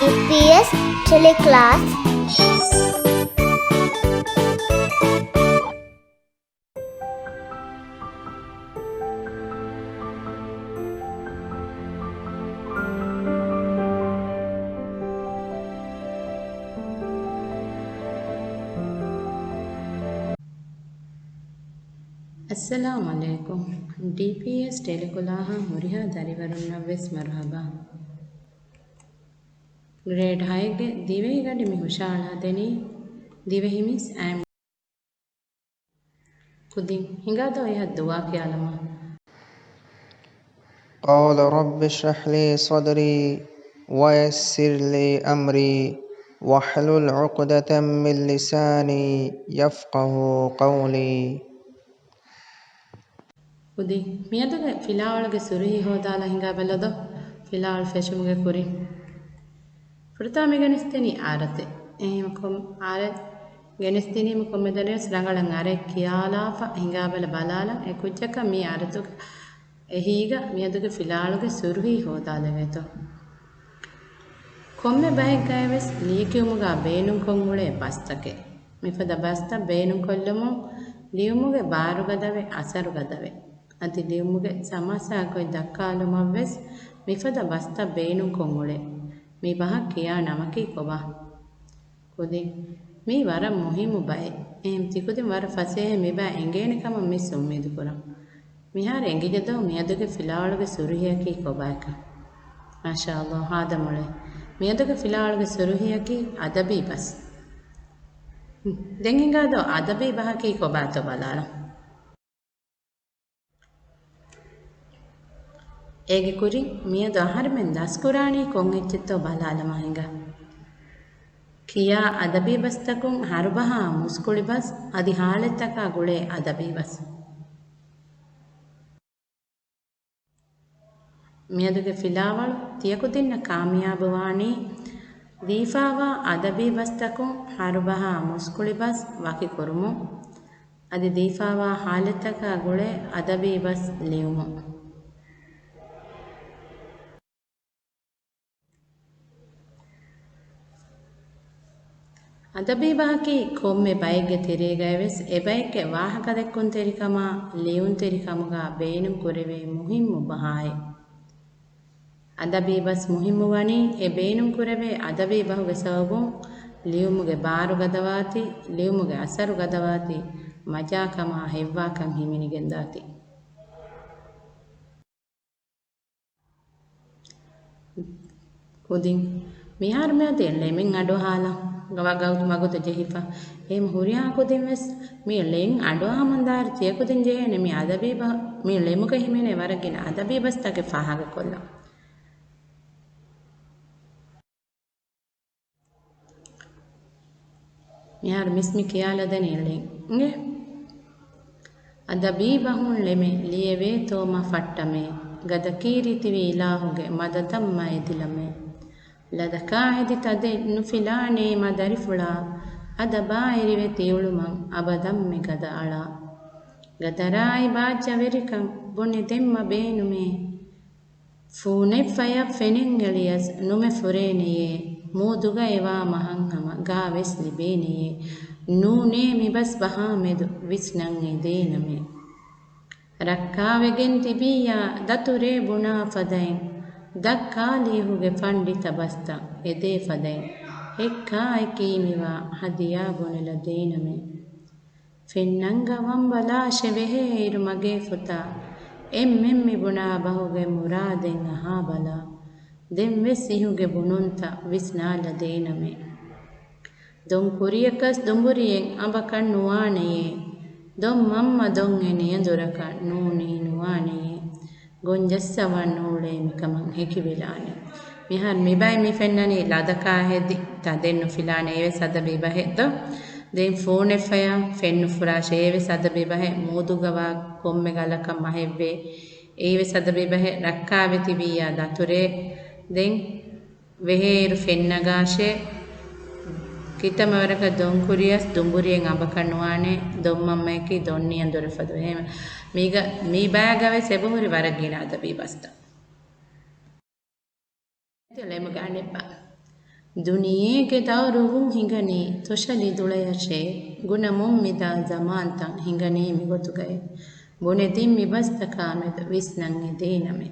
EPS teleclass. السلام عليكم DPS ටෙලිකුලාහා මුරිහා දරිවරුන්නවෙස් මරහබා ග්‍රේඩ් 6ಗೆ ದಿವೆಗಡಿ ಮಿ ಹುಷಾಳಾದೆನಿ ದಿವೆಹಿಮಿಸ್ ಆಮ್ ಕುದಿಂ ಹಿಂಗಾದೋ ಯಹ ದುವಾ ಕ್ಯಾಲಮ قال رب اشرح لي صدري ويسر لي أمري واحلل عقدة من لساني يفقه قولي ಕುದಿಂ ಮಿಯದಗೆ ಫಿಲಾವಳಗೆ ಸುರಿಹಿ ಹೋದಾಲ ಹಿಂಗಾ ಬೆಲ್ಲದೋ ಫಿಲಾವಳ ಫೆಶುಮುಗೆ ಕುರಿ ಫುರ್ತಾ ಮಿಗನಿಸ್ತೆನಿ ಆರತೆ එහෙම කොම් ආර ගෙනස්තිනීම කොම්මෙදරස් ರಂಗಳಂ අර කියාලාෆ ಹಿಂಗಾಬಲ බලාලಂ එකුච්චක මී අරතුක එහීග මියදුගේ ෆිලාලුගේ සුරුහි හෝදාලවෙතෝ කොම්මෙ බයිගයවස් ලීකියුමුගා බේනුම් කොංගුලේ බස්තකේ මිෆද බස්ත බේනුම් කොල්ලමු ලියුමුගේ බාරුගදවේ අසරුගදවේ අති ලියුමුගේ සමසා කොයි දක්කාලුමවස් මිෆද බස්ත බේනුම් කොංගුලේ මේ බහ කියා නමකී කොබා කුදින් මේ වර මුහිමු බය එම් තිකුදින් වර ෆසේහ මෙබා එංගේනකම මිස් උම්මීදු කරා මිහාර එංගිජදෝ මියදුගේ ෆිලාවලගේ සුරුහියකී කොබාක මාෂාඅල්ලාහ් හාදමුලේ මියදුගේ ෆිලාවලගේ සුරුහියකී අදබී බස් දෙන් හිඟාදෝ අදබී බහකී කොබාතෝ බලාලා ඒගේ කුරින් මියදු අහරමෙන් දස් කුරාණී කොන් එච්චිත්තෝ බලාලා මහිඟා කියා අදබී බස්තකුන් හරුබහා මුස්කුලි බස් අදි හාලෙත්තකා ගුලේ අදබී බස් මියදුගේ ෆිලාවල් තියකුදින්න කාමියාබවානී දීෆාවා අදබී බස්තකුන් හරුබහා මුස්කුලි බස් වකි කුරුමු අදි දීෆාවා හාලෙත්තකා ගුලේ අදබී බස් ලියුමු අදබී බහකි කොම්මෙ බයිග්ගෙ තිරේගයවෙස් එබයිග්ගෙ වාහක දෙක්කුන් තෙරිකමා ලියුන් තෙරිකමුගා බේනුම් කුරෙවේ මුහිම්මු බහායි අදබී බස් මුහිම්මු වනී එ බේනුම් කුරෙවේ අදබී බහුගෙ සවබුන් ලියුමුගෙ බාරු ගදවාති ලියුමුගෙ අසරු ගදවාති මජාකමා හෙව්වාකම් හිමිනිගෙන්දාති කුදින් මිහාර්මයති එල්ලෙමින් අඩුහාලා ගවගවුතු මගුත ජෙහිපා එහෙම හුරියා කුදින් වෙස් මේ ලෙන් අඩුහමන්දාර තියකුදින් ජෙහෙන මේ අදබී බහ මේ ලෙමුක හිමිනේ වරගෙන අදබී බස්තගේ ෆාහග කොල්ලා මිහාර මිස්මි කියාලා දනෙල්ලෙන් නේ අදබී බහුන් ලෙමෙ ලියවේ තෝම ෆට්ටමේ ගද කීරිතිවි ඉලාහුගේ මදතම්ම එදිලමේ ಲದಕಾಯಿದಿ ತದೆ ನುಫಿಲಾನೆ ಮದರಿಫುಳ ಅದ ಬಾಯಿರಿವೆ ತಿಯುಳುಮಂ ಅಬದಮ್ಮೆ ಗದ ಅಳ ಗದರಾಯಿ ಬಾಜ್ಜವೆರಿಕಂ ಬೊನೆ ದೆಮ್ಮ ಬೇನುಮೆ ಫೂನೆ ಫಯ ಫೆನೆಂಗಳಿಯಸ್ ನುಮೆ ಫುರೇನೆಯೇ ಮೂದುಗ ಎವಾ ಮಹಂಹಮ ಗಾವೆಸ್ಲಿ ಬೇನೆಯೇ ನೂನೇ ಮಿಬಸ್ ಬಹಾಮೆದು ವಿಸ್ನಂ ಎದೇನಮೆ ರಕ್ಕಾವೆಗೆನ್ ತಿಬಿಯ ದತುರೇ ಬುಣಾ ಫದೈಂ ದಕ್ಕಾಲಿಹುಗೆ ಫಂಡಿತ ಬಸ್ತ ಎದೆ ಫದೈ ಹೆಕ್ಕಾಯ್ ಕೀಮಿವ ಹದಿಯಾ ಬೊನೆಲ ದೇನಮೆ ಫೆನ್ನಂಗ ವಂಬಲಾಶೆ ವೆಹೇರು ಮಗೆ ಫುತ ಎಮ್ಮೆಮ್ಮಿ ಬುಣಾ ಬಹುಗೆ ಮುರಾದೆಂ ಅಹಾಬಲ ದೆಂವೆ ಸಿಹುಗೆ ಬುಣುಂತ ವಿಸ್ನಾಲ ದೇನಮೆ ದೊಂ ಕುರಿಯಕಸ್ ದೊಂಬುರಿಯೆಂ ಅಬ ಕಣ್ಣುವಾಣೆಯೇ ದೊಂ ಮಮ್ಮ ದೊಂ ಎನೆಯ ದೊರಕ ನೂನಿ ನುವಾಣೆಯೇ ಗೊಂಜಸ್ಸವನ್ ನೂಳೆ ಮಿಕಮಂ ಹೆಕಿವಿಲಾನೆ ಮಿಹಾರ್ ಮಿಬೈ ಮಿಫೆನ್ನನಿ ಲದಕಾ ಹೆದ್ದಿ ತದೆನ್ನು ಫಿಲಾನೆ ಏವೆ ಸದಬಿ ಬಹೆದ್ದೋ ದೆನ್ ಫೋನ್ ಎಫಯ ಫೆನ್ನು ಫುರಾಶೆ ಏವೆ ಸದಬಿ ಬಹೆ ಮೂದುಗವಾ ಕೊಮ್ಮೆ ಗಲಕ ಮಹೆವ್ವೆ ಏವೆ ಸದಬಿ ಬಹೆ ರಕ್ಕಾವೆತಿ ಬಿಯ ದತುರೆ ದೆನ್ ವೆಹೇರು ಫೆನ್ನಗಾಶೆ ಕಿತಮವರಕ ದೊಂ ಕುರಿಯಸ್ ದುಂಬುರಿಯೆಂ ಅಬಕಣ್ಣುವಾನೆ ದೊಮ್ಮಮ್ಮೈಕಿ ದೊನ್ನಿಯನ್ ದೊರೆಫದು ಹೇಮ ಮೀಗ ಮೀ ಬ್ಯಾಗವೆ ಸೆಬುಹುರಿ ವರಗಿನ ಅದ ಬಿ ಬಸ್ತ ಲೆಮುಗ ಅಣೆಪ್ಪ ದುನಿಯೇಗೆ ದೌರುವುಂ ಹಿಂಗನಿ ತೊಶಲಿ ದುಳೆಯಶೆ ಗುಣ ಮುಮ್ಮಿದ ಜಮಾಂತಂ ಹಿಂಗನಿ ಮಿಗೊತುಗಯೆ ಬುನೆ ದಿಮ್ಮಿ ಬಸ್ತಕಾಮೆದು ವಿಸ್ನಂ ಎದೇನಮೆ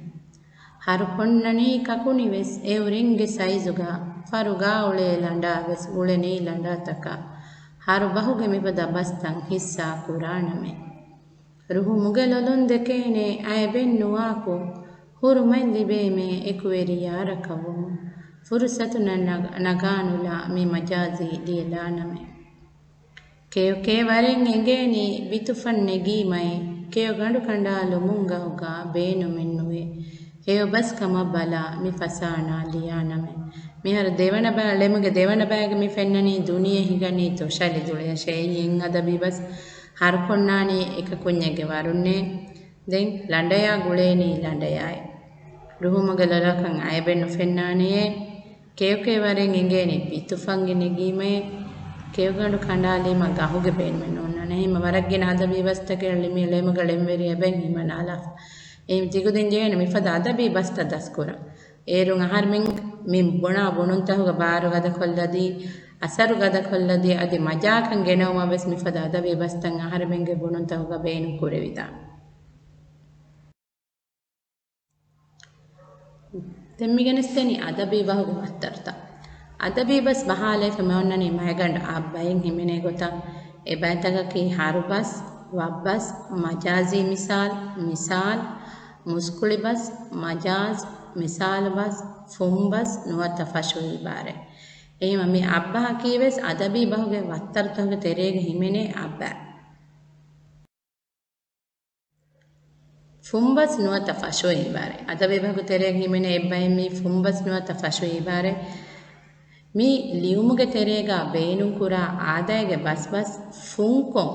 ಹರು ಕೊಂಡನಿ ಕಕುಣಿವೆಸ್ ಎವರಿಂಗೆ ಸೈಜುಗ ಫರುಗಾವುಳೆ ಲಂಡಾವೆಸ್ ಉಳೆನಿ ಲಂಡಾತಕ ಹರು ಬಹುಗೆ ಮಿಬದ ಬಸ್ತಂ ಹಿಸ್ಸಾ ಕುರಾಣಮೆ ರುಹು ಮುಗೆಲೊಲೊನ್ ದೆಕೇನೆ ಅಯಬೆನ್ನುವಾಕು ಹುರು ಮೈಲಿಬೇಮೆ ಎಕುವೆರಿಯಾರಕವುಮು ಫುರುಸತು ನಗಾನುಲ ಮಿ ಮಜಾಜಿ ಲಿಯಲಾನಮೆ ಕೆಯೊ ಕೇವರೆಂ ಎಂಗೇನಿ ಬಿತುಫನ್ ನೆಗೀಮೈ ಕೆಯೊ ಗಂಡು ಕಂಡಾಲು ಮುಂಗಹುಗ ಬೇನು ಮಿನ್ನುವೆ ಹೇಯೊ ಬಸ್ ಕಮ ಬಲ ಮಿ ಫಸಾಣ ಲಿಯಾನಮೆ ಮಿಹರ ದೇವನ ಬಾ ಲೆಮುಗೆ ದೇವನ ಬಾಗೆ ಮಿ ಫೆನ್ನನಿ ದುನಿಯೆ ಹಿಂಗನಿ ತೊಶಲಿ ದುಳೆಯ ಶೇಯಿಂ ಅದಬಿ ಬಸ್ ಹರ್ ಕೊಣ್ಣಾನಿ ಎಕ ಕುഞ്ഞೆಗೆ ವರುನ್ನೆ ದೆನ್ ಲಂಡಯಾ ಗುಳೇನಿ ಲಂಡಯಾಯ್ ರುಹುಮುಗೆ ಲೊಲಕಂ ಅಯಬೆನ್ನು ಫೆನ್ನಾನಿಯೇ ಕೇವರೆಂ ಎಂಗೇನಿ ಬಿತುಫಂಗೆ ನೆಗೀಮೆ ಕೇವಗಂಡು ಕಂಡಾಲಿಮ ಗಹುಗೆ ಬೇನ್ಮೆನ್ ಒನ್ನನೆ ಹಿಮ ವರಗ್ಗಿನ ಅದಬಿ ಬಸ್ತಗೆ ಲಿಮಿ ಲೆಮುಗಳೆಂವೆರಿ ಎಬೆನ್ ಹಿಮನಾಲ එම් තිගුදින් ජේන මිෆද අදබී බස්ත දස්කුර ඒරුන් අහර්මින් මින් බොනා බොනුන් තහුග බාරු ගද කොල්ලදී අසරු ගද කොල්ලදී අදි මජාකන් ගෙනවම බස් මිෆද අදබී බස්තන් අහර්මින්ගේ බොනුන් තහුග බේනු කුරෙවිදා දෙම්මිගෙනස්තනි අදබී බහුග මත්තරත අදබී බස් බහාලේ ෆමොන්නනි මයගඬ අබ්බයින් හිමිනේ ගොත එබැතගකි හරුබස් වබ්බස් මජාසි මිසාල් ಮುಸ್ಕುಳಿ ಬಸ್ ಮಜಾಜ್ ಮಿಸಾಲ್ ಬಸ್ ಫುಂ ಬಸ್ ನುವತ ಫಶುಲ್ ಬಾರೆ එහෙම මේ අබ්බා කීවෙස් අදබී බහුගේ වත්තර්තහුගේ තෙරේගේ හිමෙනේ අබ්බා ෆුම්බස් නුවත ෆෂුයි ಬಾರೆ අදබී බහුගේ තෙරේගේ හිමෙනේ එබ්බයි මේ ෆුම්බස් නුවත ෆෂුයි ಬಾರೆ මේ ලියුමුගේ තෙරේගා බේනු කුරා ආදායගේ බස් ෆුන්කො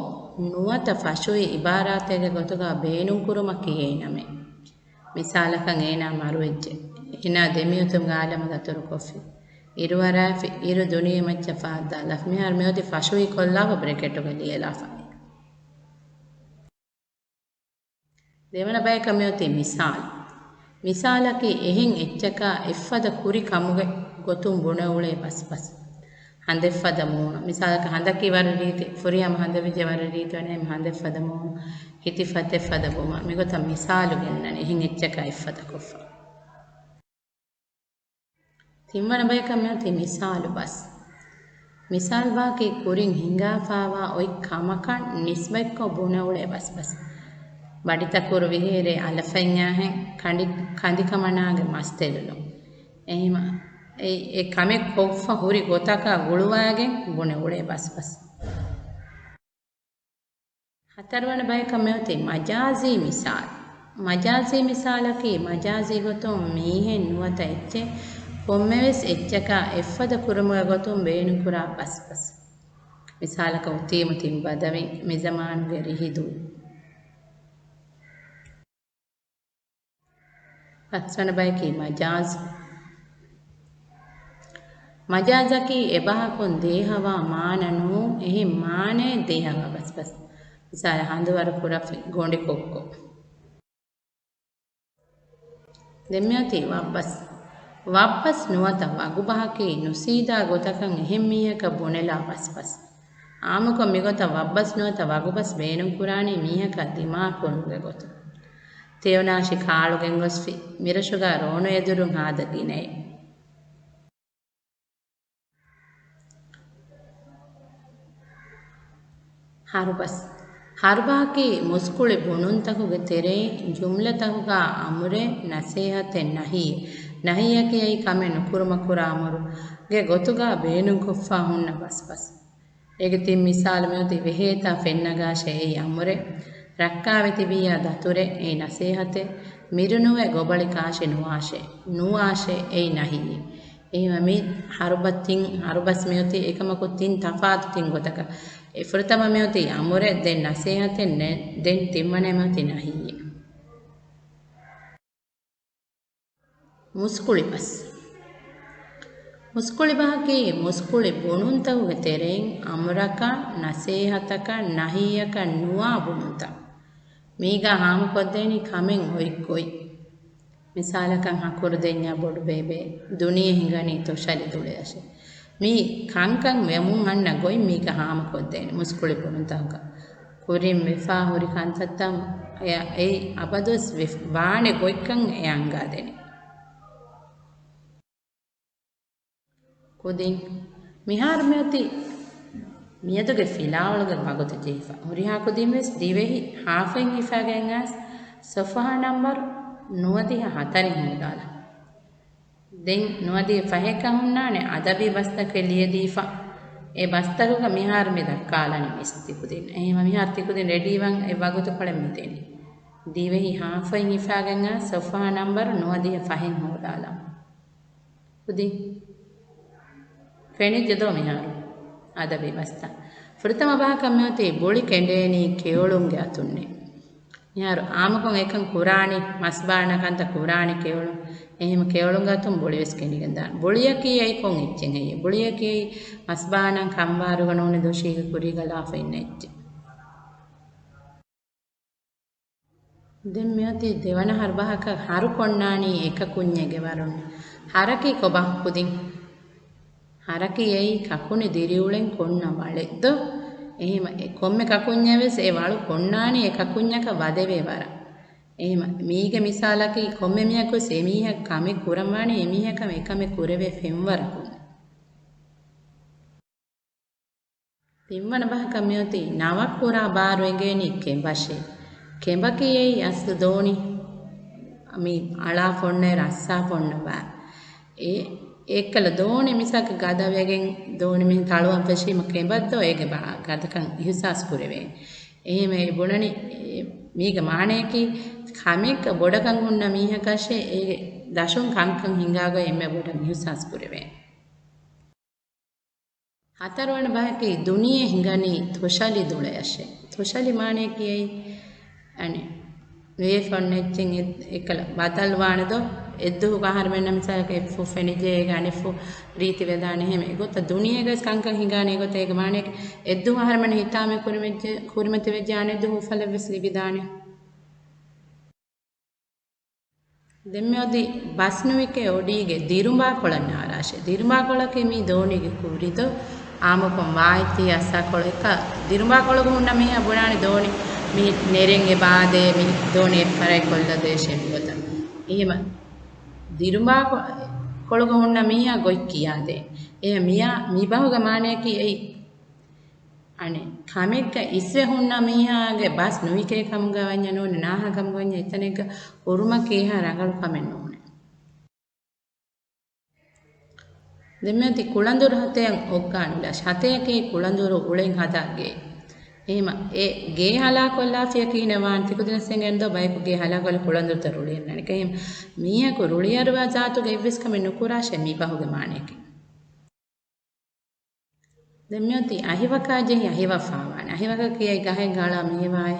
නුවත ෆෂුයි ඉබාරාතේගේ ගොතගා බේනු කුරුම කියේනමේ මිසාලකන් ඒනා මරුවෙච්ච හිනා දෙමියුතුම් ගාලම දතුරු කොෆි ඉරුවරාෆි ඉරු දුනිය මච්ච ෆාදා ලෆ්මිහාර මෙෝති ෆෂුයි කොල්ලාව බ්‍රෙකෙට්ටුග ලියලාෆා දෙවන බයක මෙෝති මිසාලකි එහෙන් එච්චක එෆ්ෆද කුරි කමුගේ ගොතුම් බුණවුලේ පස්පස් හඳෙෆ්ෆද මූණ මිසාලක හඳකි වර රීති ෆුරියම හඳ විජ වර රීති වනේ හඳෙෆ්ෆද මූණ හිතිෆතෙෆ්ෆද බොම මිගොත මිසාලු ගෙන්නනේ එහෙන් එච්චක එෆ්ෆද කොෆා තිම්වන බයක මෙෝති මිසාලු බස් මිසාල් වාකේ කුරින් හිඟාෆාවා ඔයි කමකන් නිස්බෙක්ක බුණවුලේ පස්පස් බඩිතකුරු විහෙරේ අලෆඤ්ඤාහෙන් කඳිකමනාගේ මස්තෙලුලු එහෙම ඒ කමෙක් කොෆ්ෆ හුරි ගොතක ගුළුවාගෙන් බුණේ උලේ බස්බස් හතරවන බයක මෙවති මජාසි මිසාලකි මජාසි ගොතුම් මීහෙන් නුවත එච්චේ පොම්මෙවෙස් එච්චක එෆ්ෆද කුරුමුව ගොතුම් බේනු කුරා බස්බස් මිසාලක උතීම තිම් බදවින් මිසමානුගේ රිහිදු පස්වන බයකි මජාසකි එබහකොන් දේහවා මානනු එහි මානේ දේහවා බස්බස් මිසාල හඳුවර පුරෆි ගොණ්ඩි කොක්කො දෙම්මියති වබ්බස් නුවත වගුබහකි නුසීදා ගොතකන් එහෙම්මියක බොනෙලා බස්බස් ආමක මිගොත වබ්බස් නුවත වගුබස් බේනුම් කුරාණී මීහක දිමා කොනුගේ ගොතු තේවනාශි කාළුගෙන් ගොස්ෆි මිරෂුගා රෝණ එදුරුන් ආදගිනේ ಹರ್ಬಾಕಿ ಮುಸ್ಕುಳಿ ಬುಣುಂತಕುಗೆ ತೆರೆ ಜುಮ್ಲತಕುಗ ಅಮುರೆ ನಸೇಹತೆ ನಹಿಯಕೆ ಐ ಕಮೆ ನುಕುರುಮಕುರ ಅಮುರು ಗೆ ಗೊತುಗ ಬೇನು ಕುಫ್ಫಾ ಹುನ್ನ bus ಏಗೆ ತಿಮ್ Misaal ಮೆಯುತಿ ವೆಹೇತ ಫೆನ್ನಗಾಶೆ I ಅಮುರೆ ರಕ್ಕಾವೆತಿ ಬಿಯ ದತುರೆ I ನಸೇಹತೆ ಮಿರುನುವೆ ಗೊಬಳಿ ಕಾಶೆ ನುವಾಶೆ I ನಹಿಯೆ එහෙම හරුබස් මෙයොති එකමකුත් තින් තෆාතු තින් ගොතක ඉෆෘතම මෙයොති අමුරෙ දෙන් නසීහතෙන් දෙන් තිම්මනේ මෙයොති නහිය මුස්කුලි බහකි මුස්කුලි බුණුන්තකුගේ තෙරෙන් අමුරක නසීහතක නහියක නුවා බුණුන්ත මීගා හාම කොද්දේනි කමෙන් ඔයික්කොයි මිසාලකන් හකුරු දෙඤ්ඤා බොඩු බේබේ දුනිය හිඟනී තොෂලි දුලයෂ මී කංකන් වෙමුන් අන්න ගොයි මීක හාම කොද්දේන මුස්කුලි පුණුන් තංක කුරින් මෙෆා හොරි කන්තත්තම් ඒ අබදොස් වානේ ගොයිකන් ඒ අංගා දෙනි කුදින් මිහාර මෙති මියදුගේ ෆිලාවලගේ මගොත ජීෆා හොරිහා කුදින් වෙස් දිවෙහි හාෆෙන් ඉෆාගෙන් ඇස් සොෆා නම්බර් 94 හොදාලා දෙන් 95 කහුන්නානේ අදබි බස්තක එළියදීෆා ඒ බස්තකක මිහාර මෙ දක්කාලානි මිස්ති කුදින් එහෙම මිහාර තිකුදින් රෙඩි වන් ඒ වගොත පළෙ මෙතෙනි දිවෙහි හාෆෙන් ඉෆාගෙන් ඇස් සොෆා නම්බර් 95 හොදාලා කුදින් ಫೆಣಿ ಜದೋ ಮಿಹಾರು ಅದಬಿ ಬಸ್ತ ಫುರ್ತಮ ಬಾಕಮ್ಯೋತಿ ಬೋಳಿ ಕೆಂಡೇನಿ ಕೇಳುಂಗೆ ಅತುನ್ನೆ ಯಾರು ಆಮಕೊಂ ಏಕಂ ಕುರಾನಿ ಮಸ್ಬಾಣಕಂತ ಕುರಾನಿ ಕೇಳು එහෙම ಕೇಳುಂಗ ಅತುಂ ಬೋಳಿ ವೆಸ್ ಕೆಂಡಿಗಂದ ಬೋಳಿಯಕಿ ಐಕೊಂ ಇಚ್ಚೆಂ ಹೈ ಬೋಳಿಯಕಿ ಮಸ್ಬಾಣಂ ಕಂಬಾರುಗನೋನೆ ದೋಶಿಗ ಕುರಿಗಲಾ ಫೆನ್ನೆಚ್ಚೆ ದೆಮ್ಮ್ಯೋತಿ ದೇವನ ಹರ್ಬಹಕ ಹಾರು ಕೊಂಡಾನಿ ಏಕ ಕುഞ്ഞೆಗೆ ವರುನ್ ಹರಕಿ ಕೊಬ ಕುದಿಂ හරකි යයි කකුනේ දිරිউලෙන් කොන්න වලෙද්ද එහෙම කොම්මෙ කකුඤ්ඤවෙස් ඒ වලු කොන්නානි ඒ කකුඤ්ඤක වදවේ වර එහෙම මීගේ මිසාලකි කොම්මෙ මියකෝ සෙමීහ කමෙ කුරමානි එමීහ කම එකමෙ කුරවේ ෆෙම්වරකු පිම්වන බහ කමියෝති නවක් කුරා බාරුවෙගේනි කෙඹෂේ කෙඹකි යයි අස් දෝනි මී අලා ෆොන්නේ රස්සා ෆොන්න බා ඒ ඒකල දෝණි මිසක ගදවැගෙන් දෝණි මින් තලුවන් පෙෂීම කෙඹද්දෝ ඒගේ බා ගදකන් ඉහසස් කුරවේ එහෙම ඒ බොණනි මීග මාණේකි කමෙක් බොඩකන් හුන්න මීහකෂේ ඒ දශුන් කංකන් හිඟාගෝ එම්මෙ බොඩ ඉහසස් කුරවේ හතරවන බහකි දුනියේ හිඟනි තොෂලි දුලයෂේ තොෂලි මාණේකි අනේ වේ ෆොන්නෙච්චින් එකල බතල් වානදෝ එද්දු ගහර මෙන්න මිසක එෆු ෆෙනිජේ ගනිෆු රීති වේදාන එහෙම ඒගොත දුනියේගස් කංකන් හිඟානේ ඒගොත ඒක මානේ එද්දු ගහර මෙන්න හිතාමේ කුරිමෙත් වෙජානේ දු ෆල විස්ලි විදානේ දෙම්මෝදි බස්නුවිකේ ඔඩීගේ දිරුඹා කොළන්න ආරාෂේ දිරුඹා කොළකේ මී දෝනිගේ කුරිදෝ ආමකොම් වායිති අස්සා කොළක දිරුඹා කොළග මුන්න මේ අබුණානේ දෝනි මී නෙරෙන්ගේ බාදේ මී දෝනි එපරයි කොල්ල දේශේ ගොත එහෙම දිරුඹා කොළග මුන්න මීයා ගොයි කියාදේ එය මියා මිබහුග මානයකි එයි අනේ කමෙක්ක ඉස්වේ හුන්න මීයාගේ බස් නුවිකේ කමුග වඤ්ඤ නෝනේ නාහ කමුග වඤ්ඤ එතනෙක උරුම කේහා රඟලු කමෙන් නෝනේ දෙමෙති කුලඳුරු හතෙන් ඔක්කානුලා හතයකේ කුලඳුරු උලෙන් හදාගේ එහෙම ඒ ගේ හලා කොල්ලාෆිය කීනවාන් තිකුදිනසෙන් එන්දෝ බයිකු ගේ හලා කොල් කුලඳුරු තරුලියන් නනික එහෙම මීයා කුරුලියරවා ජාතුගේ ඉවිස් කමෙන් නුකුරාෂේ මිබහුගේ මානයකි දෙම්මෝති අහිවකාජෙහි අහිවෆාවාන අහිවක කියයි ගහෙන් ගාලා මේවායි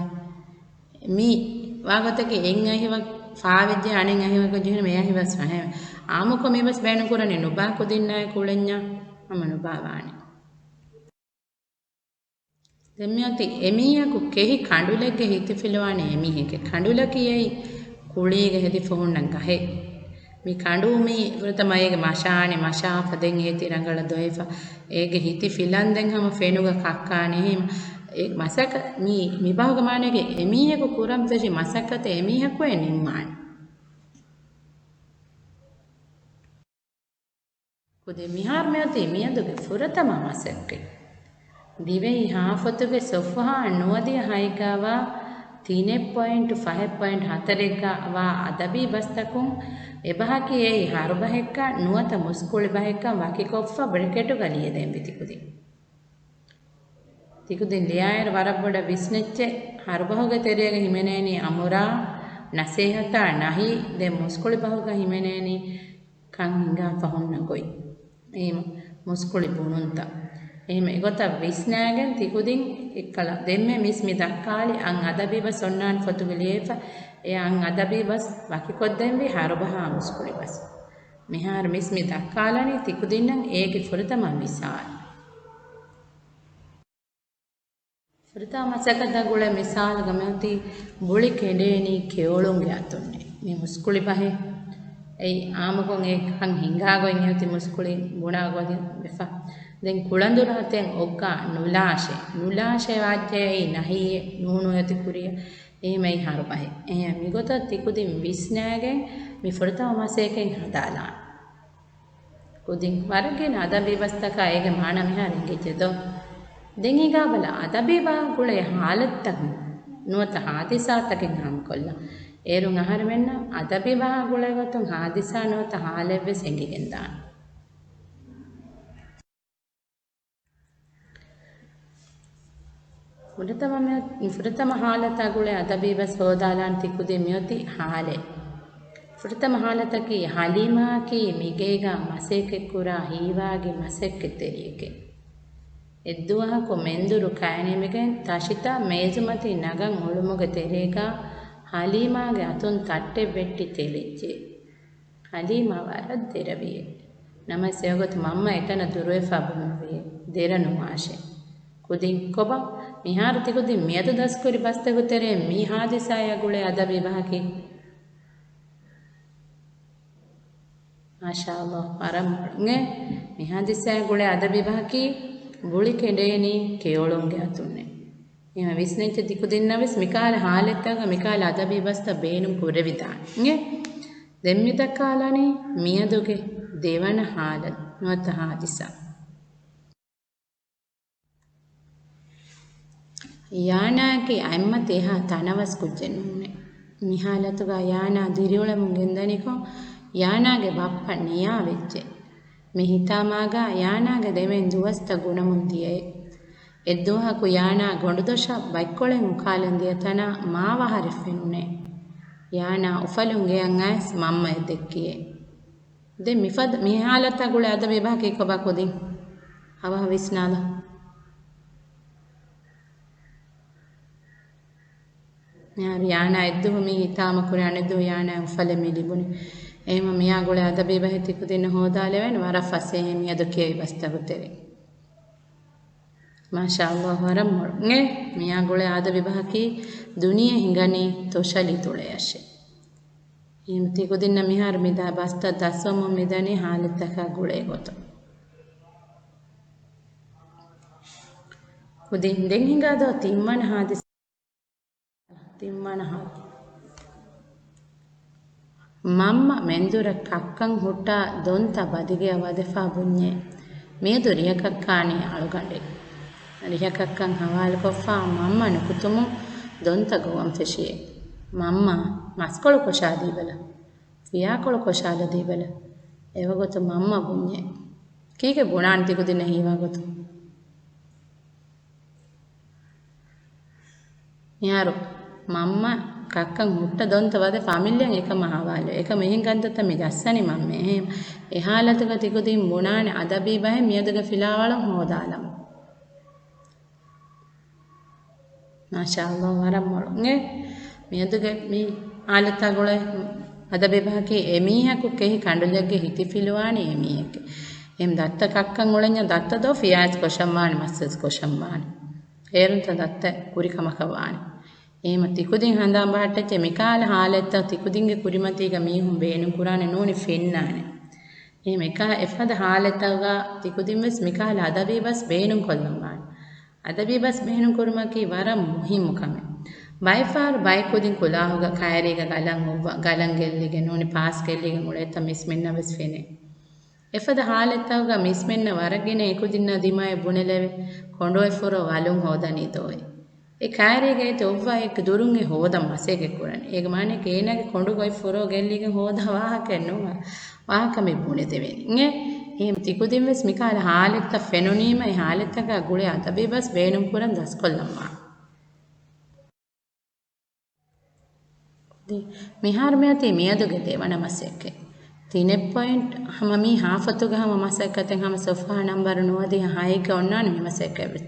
මී වාගතකේ එන් අහිවක් ෆාවෙජ්ජ අනෙන් අහිවක ජීන මේ අහිවස් නැහැ ආමුක මේවස් බෑනු කරන්නේ නුබා කුදින්නාය කුලඤ්ඤා මම නුබාවානි දෙම්මෝති එමියකු කෙහි කඬුලෙගේ හිතෆිලවානේ එමිහෙක කඬුල කියයි කුලීගේ හෙදි ෆොහුන්නන් ගහේ මේ කඬුමි වෘතමයේගේ මෂානේ මෂා පදෙන් ඒ තිරංගල දොයිෆා ඒගේ හිති ෆිලන් දෙන් හැම ෆේනුග කක්කානේ එහෙම ඒ මසක මී මිබහුග මානේගේ එමිහෙකු කුරම් තෙජි මසකත එමිහෙකු එනිම්මාන කුදේ මිහාර මෙති මියදුගේ ෆුරතම මසක්කේ දිවෙහි හාෆතුගේ සොෆහා නොදිය හයිකාවා 3.5.4 වා අදබි බස්තකුන් එබහකි ඒ හරුබහෙක්ක නුවත මුස්කුලි බහෙක්ක වකිකොෆ්ෆ බ්‍රකෙටු ගලිය දෙම්බිතිකුදි තිකුදින් ලියායර වරබ්බඩ විස්නෙච්චේ හරුබහුගේ තෙරියගේ හිමෙනේනි අමුරා නසේහතා නහි දෙ මුස්කුලි බහුගේ හිමෙනේනි කන් හිඟා පහොන්න ගොයි එහෙම මුස්කුලි පුණුන්ත එහෙම එගොත විස්නෑගෙන් තිකුදින් එක්කල දෙම්මේ මිස් මි දක්කාලි අන් අදබිබස් ඔන්නාන් ෆොතුගලියේෆ ඒ අන් අදබිබස් වකිකොද්දෙන්වි හරුබහා මුස්කුලි බස් මිහාර මිස් මි දක්කාලනි තිකුදින්නම් ඒකි ෆුරතම මිසාල් ෆුරතම සකද ගුල මිසාල් ගමති බුලි කෙඩේනි කෙවලුන්ගේ අතුන්නේ මේ මුස්කුලි බහේ ei amakon e kan hingagoin heti muskulin bunagodin befa den kulandura ten okka nulashe wajje ei nahiye nunu heti kuriya ehmei harubahe migota tikudin visnage mi furta maseken hadala kudin warage na adabi bastaka ege mana mihare gejedo den higa bala adabi ba gule halatta nuwata hadisataken ham kolla erun ahar menna adabi ba gule gotun hadisa nuwata halevve sengigen dan furatama halata gule adabi bas hodalan tikudin miyoti hale furatama halataki halima ki migega maseke kura hiwagi masekke teriyeke ಎದ್ದುವಹಕು ಮೆಂದುರು ಕಾಯನೆಮಿಗೆನ್ ತಶಿತ ಮೇಜುಮತಿ ನಗಂ ಉಳುಮುಗೆ ತೆರೇಗ ಹಲೀಮಾಗೆ ಅತುನ್ ತಟ್ಟೆ ಬೆಟ್ಟಿ ತೆಲಿಜ್ಜೆ ಹಲೀಮಾ ವರದ್ ದೆರವಿಯೆ ನಮ ಸೇವಗತು ಮಮ್ಮ ಎತನ ದುರುವೆಫಾ ಬುನುವಿಯೆ ದೆರನು ಆಶೆ ಕುದಿನ್ ಕೊಬ ಮಿಹಾರು ತಿಗುದಿ ಮಿಯದು ದಸ್ಕುರಿ ಬಸ್ತಗು ತೆರೆ ಮಿ ಹಾದಿಸಾಯ ಗುಳೆ ಅದಬಿ ಬಹಕಿ ಮಾಶಾ ಅಲ್ಲಾಹ್ ಪರಮುಂಗೆ ಮಿ ಹಾದಿಸಾಯ ಗುಳೆ ಅದಬಿ ಬಹಕಿ බුಳಿ කෙඩේනි කෙයොළුන්ගේ අතුන්නේ එම විස්නෙච්ච දිකු දින්නවිස් මිකාල හාලෙත්තග මිකාල අදබී බස්ත බේනුම් කුරවිදාන් ගේ දෙම්මිතක්කාලනි මියදුගේ දෙවන හාල නොත හාදිසා යානාකි අම්ම තේහා තනවස් කුජ්ජෙනුන්නේ මිහාලතුග යානා දිරියොළමුන් ගෙන්දනිකෝ යානාගේ බප්ප නියා වෙච්චේ මිහිතාමාಗ ಯಾನಾಗ ದೆವೆನ್ ದುವಸ್ತ ಗುಣಮುಂದಿಯೆ ಎದ್ದುಹಾಕು ಯಾನಾ ಗೊಂಡುದೊಶ ಬೈಕ್ಕೊಳೆಂ ಉಕಾಲೆಂದಿಯ ತನ ಮಾವ ಹರಿಫೆನ್ನೆ ಯಾನಾ ಉಫಲುಂಗೆ ಅಂಗಾಯ್ಸ್ ಮಮ್ಮ ಎದ್ದೆಕ್ಕಿಯೆ ದೆ ಮಿಫದ್ ಮಿಹಾಲತಗುಳೆ ಅದ ವಿಭಾಗಿ ಕೊಬಾಕುದಿ ಅವ ವಿಸ್ನಾಲ ಯಾರು ಯಾನಾ ಎದ್ದು ಮಿಹಿತಾಮ ಕುರೆ ಅಣೆದ್ದು ಯಾನಾ ಉಫಲೆ ಮಿಲಿಬುನಿ එහෙම මියාගොල අදබේ බහිතිකු දෙන්න හොදාලෙවෙන වර ෆසේ මියදු කියයි බස්තගුතෙරේ මාෂාඅල්ලාහ් වරම් මොන්නේ මියාගොල ආද විභාකි දුනිය හිඟනි තොෂලි තුලේ යෂේ එහෙම තිකු දෙන්න මිහාර මිදා බස්ත දස්වම මිදනි හාලතක ගුලේ ගොත කුදින් දෙන් හිඟාදෝ තිම්මන හාදිස් තිම්මන හා ಮಮ್ಮ ಮೆಂದುರ ಕಕ್ಕಂ ಹುಟ್ಟ ದೊಂತ ಬದಿಗೆ ವದೆಫಾ ಬುಣ್ಯೆ ಮೇದು ರಿಯಕಕ್ಕಾಣಿ ಅಳುಗಂಡೆ ರಿಯಕಕ್ಕಂ ಹವಾಲು ಕೊಫಾ ಮಮ್ಮನು ಕುತುಮು ದೊಂತ ಗೋವಂ ಫೆಶಿಯೆ ಮಮ್ಮ ಮಸ್ಕೊಳು ಕೊಶಾದೀಬಲ ಫಿಯಾಕೊಳು ಕೊಶಾಲದೀಬಲ ಎವಗೊತ್ತು ಮಮ್ಮ ಬುಣ್ಯೆ ಕೀಗೆ ಬುಣಾನ್ ತಿಗುದಿನ ಹೀವಾಗೊತ್ತು ಯಾರು ಮಮ್ಮ කක්කන් මුට්ට දොන්ත වද ෆැමිලියන් එකම හවාලු එක මෙහින් ගන්තත මේ ජස්සනි මම්මේ එහෙම එහාලතක තිකුදින් මොනානේ අදබී බය මියදක ෆිලාවලම් හොදාලම් මාෂාඅල්ලාහ් වරම් මොලුගේ මියදක මේ ආලත ගොලේ අදබී බහකේ එමීහකු කෙහි කඬුලගේ හිටි ෆිලවානේ එමීහක එම් දත්ත කක්කන් ඔලඤ්ඤ දත්ත දෝ ෆියාස් කොෂම්මාන මස්සස් කොෂම්මාන ඒරුන්ත දත්ත කුරිකමකවානේ එහෙම තිකුදින් හඳාම් බහට්ටච්ච මිකාල හාලෙත්ත තිකුදින්ගේ කුරිමතීග මීහුම් බේනුම් කුරානේ නෝනි ෆෙන්නානේ එහෙම එක එෆද හාලෙත්තග තිකුදින් වෙස් මිකාල අදබී බස් බේනුම් කොල්ලම් බාන අදබී බස් බේනුම් කුරුමකි වරම් මුහිම් කමෙ බයිෆාර් බයිකුදින් කුලාහුග කයරීග ගලන් ගෙල්ලිගේ නෝනි පාස් ගෙල්ලිගේ මුලෙත්ත මිස්මෙන්න වෙස් ෆෙනේ එෆද හාලෙත්තග මිස්මෙන්න වරගෙන එකුදින්න දිමයි බුනෙලෙවෙ කොඬොයි ෆොරෝ වලුම් හොදනි දෝයි ඒ කාර්යයේ තොව්වා එක් දුරුන්ගේ හොදම් මසෙක කුරන් ඒක මානේ කේනගේ කොඬු ගොයි ෆොරෝ ගෙල්ලිගේ හොදා වාහක නෝ වාහක මේ බුනේ දෙවෙනි නේ එහෙම තිකුදින් වෙස් මිකාල හාලෙත්ත ෆෙනොනීම ඒ හාලෙත්තක ගුලේ අතබේ බස් බේනුම් කුරන් දස් කොල්ලම්මා ದಿ මිහාර මෙති මියදුගේ දෙවන මසෙක තිනෙ පොයින්ට් හමමි හාෆතුග හම මසෙකතෙන් හම සොෆා නම්බර නොවදී හයික ඔන්නාන මෙමසෙක වෙස්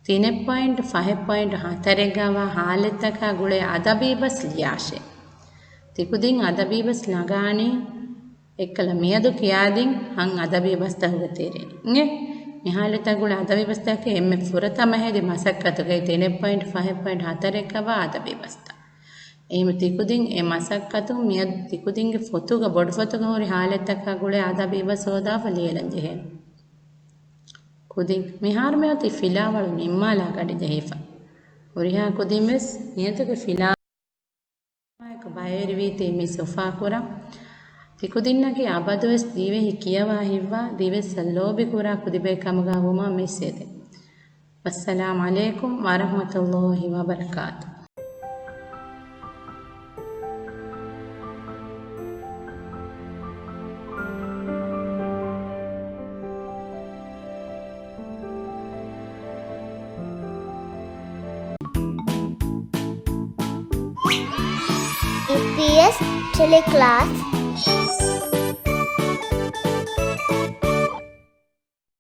3.5.4 ගාව හාලෙත්තක ගුලේ අදබී බස් ලියාෂේ තිකුදින් අදබී බස් ළඟානේ එක්කල මියදු කියාදින් හන් අදබී බස් තහුගතේරේ නේ මිහාලෙත ගුලේ අදබී බස් තක එම්මෙ ෆුරතම හැදි මසක්කතුගේ 3.5.4 ගාව අදබී බස් එහෙම තිකුදින් ඒ මසක්කතුන් මිය තිකුදින්ගේ ෆොතුග බොඩු ෆොතුග හොරි ಹಾಲೆತ್ತಕ ಗುಳೆ ಆದಾಬ ಇವ ಸೋದಾಫ ಲಿಯಲಂ ಜೆಹೆ ಕುದಿನ್ ಮಿಹಾರ್ ಮೇತಿ ಫಿಲಾವಳು ನಿಮ್ಮಾಲ ಗಡಿ ಜೆಹಿಫ ಒರಿಹಾ ಕುದಿನ್ ಮೆಸ್ ನಿಯತಗೆ ಫಿಲಾ ಮಾಯಕ ಬಯರಿ ವೀತಿ ಮಿ ಸೋಫಾ ಕುರ ತಿಕುದಿನ್ನಗೆ ಅಬದುವೆಸ್ ದೀವೆಹಿ ಕಿಯವಾ ಹಿವ್ವಾ ದಿವೆಸ್ ಸಲ್ಲೋಬಿ ಕುರ ಕುದಿಬೆ ಕಮಗ ಹುಮಾ ಮೆಸ್ಸೆದೆ ಅಸ್ಸಲಾಮು ಅಲೈಕುಂ ವರಹಮತುಲ್ಲಾಹಿ ವಬರಕಾತು. EPS Teleclass